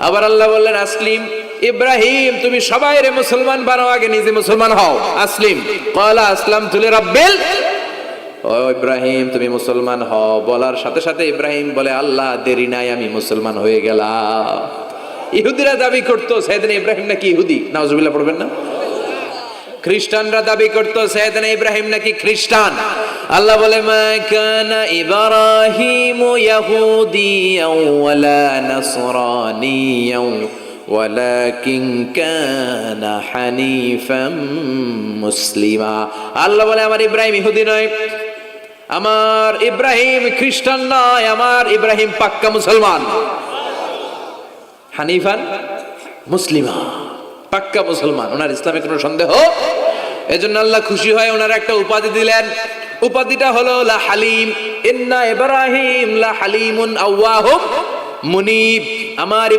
আবার আল্লাহ বললেন আসলিম, ইব্রাহিম তুমি সবাইরে মুসলমান বানাও, আগে নিজে মুসলমান হও। আসলিম ক্বালা আসলামতু লিরাব্বিল, ও ইব্রাহিম তুমি মুসলমান হও বলার সাথে সাথে ইব্রাহিম বলে আল্লাহ দেরি নাই, আমি মুসলমান হয়ে গেলাম। ইহুদিরা দাবি করতো সাইয়েদনা ইব্রাহিম নাকি ইহুদি, নাউজুবিল্লাহ পড়বেন না? খ্রিস্টানরা দাবি করতো সাইয়েদনা ইব্রাহিম নাকি খ্রিস্টান। আল্লাহ বলে মা কানা ইব্রাহিমু ইয়াহুদিয়াও ওয়ালা নাসরানিয়াও ওয়ালাকিন কানা হানিফাম মুসলিমা। আল্লাহ বলে আমার ইব্রাহিম ইহুদি নয়, আমার ইব্রাহিম খ্রিস্টান নয়, আমার ইব্রাহিম পাক্কা মুসলমান। হানিফান মুসলিমা, পাক্কা মুসলমান, ওনার ইসলামে কোনো সন্দেহ। এজন্য আল্লাহ খুশি হয় ওনার একটা উপাধি দিলেন, উপাধিটা হলো লা হালিম। ইন্না ইব্রাহিম লা হালিমুন আওয়াহুম মুনিব। আমার